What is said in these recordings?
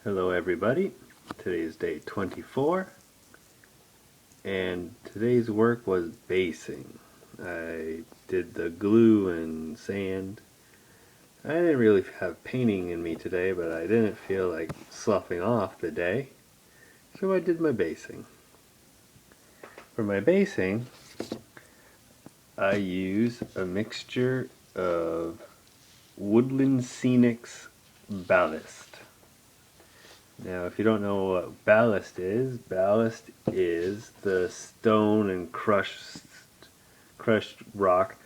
Hello everybody, today is day 24 and today's work was basing. I did the glue and sand. I didn't really have painting in me today, but I didn't feel like sloughing off the day, so I did my basing. For my basing, I use a mixture of Woodland Scenics ballast. Now, if you don't know what ballast is the stone and crushed rock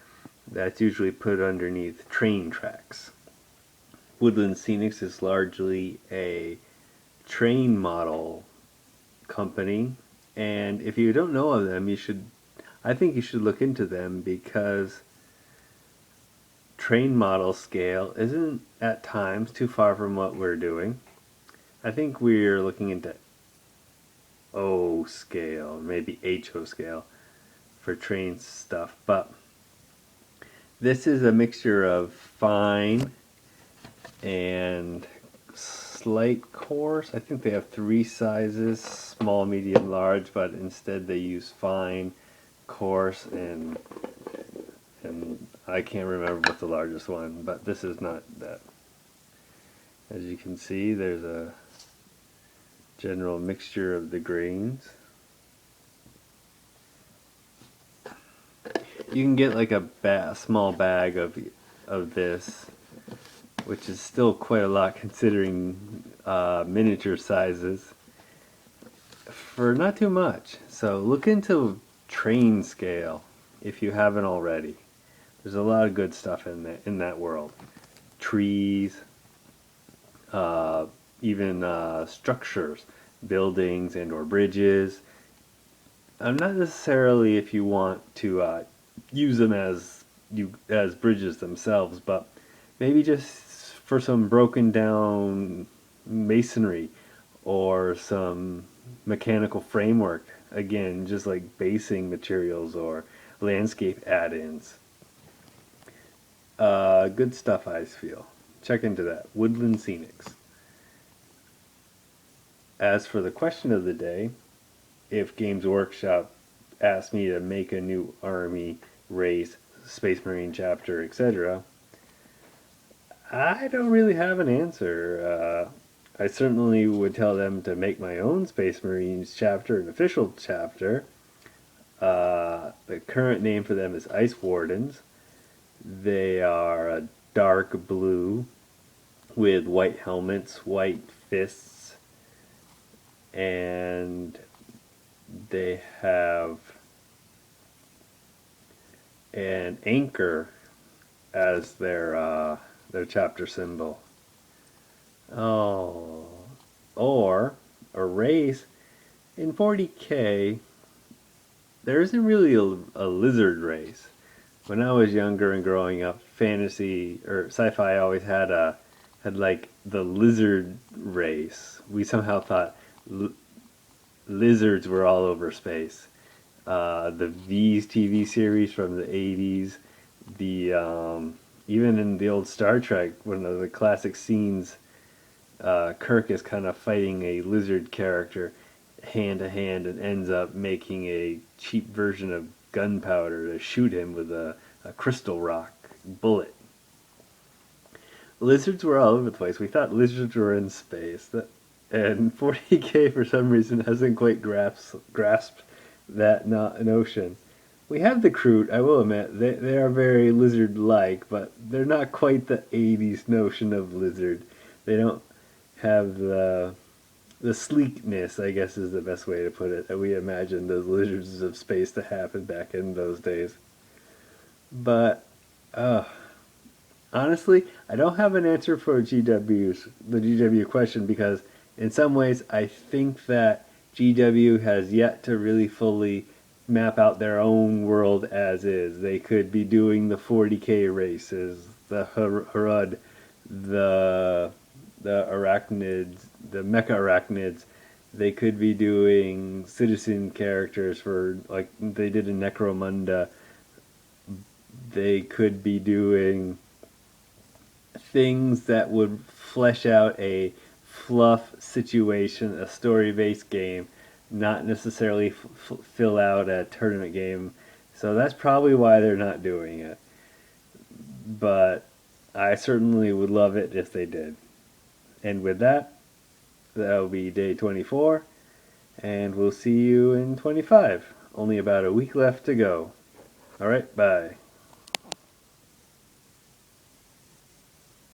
that's usually put underneath train tracks. Woodland Scenics is largely a train model company, and if you don't know of them, I think you should look into them because train model scale isn't at times too far from what we're doing. I think we're looking into O scale, maybe HO scale for train stuff, but this is a mixture of fine and slight coarse. I think they have 3 sizes, small, medium, large, but instead they use fine, coarse, and I can't remember what the largest one, but this is not that. As you can see, there's a general mixture of the grains. You can get like a small bag of this, which is still quite a lot considering miniature sizes, for not too much. So look into train scale if you haven't already. There's a lot of good stuff in that world. Trees, even structures, buildings and or bridges. Not necessarily if you want to use them as bridges themselves, but maybe just for some broken down masonry or some mechanical framework. Again, just like basing materials or landscape add-ins. Good stuff, I feel. Check into that. Woodland Scenics. As for the question of the day, if Games Workshop asked me to make a new army, race, Space Marine chapter, etc., I don't really have an answer. I certainly would tell them to make my own Space Marines chapter, an official chapter. The current name for them is Ice Wardens. They are a dark blue with white helmets, white fists, and they have an anchor as their chapter symbol. Oh, or a race in 40K. There isn't really a lizard race. When I was younger and growing up, fantasy or sci-fi always had like the lizard race. We somehow thought lizards were all over space. The V's TV series from the 80s, even in the old Star Trek, one of the classic scenes, Kirk is kind of fighting a lizard character hand to hand and ends up making a cheap version of gunpowder to shoot him with a crystal rock bullet. Lizards were all over the place. We thought lizards were in space. And 40K for some reason hasn't quite grasped that notion. We have the Kroot, I will admit, they are very lizard-like, but they're not quite the 80s notion of lizard. They don't have the sleekness, I guess is the best way to put it, that we imagined those lizards of space to happen back in those days. But, honestly, I don't have an answer for the GW question, because in some ways I think that GW has yet to really fully map out their own world as is. They could be doing the 40K races, the Harud, the arachnids, the mecha arachnids. They could be doing citizen characters for, like they did in Necromunda. They could be doing things that would flesh out a fluff situation, a story-based game, not necessarily fill out a tournament game. So that's probably why they're not doing it. But I certainly would love it if they did. And with that, that'll be day 24, and we'll see you in 25. Only about a week left to go. Alright, bye.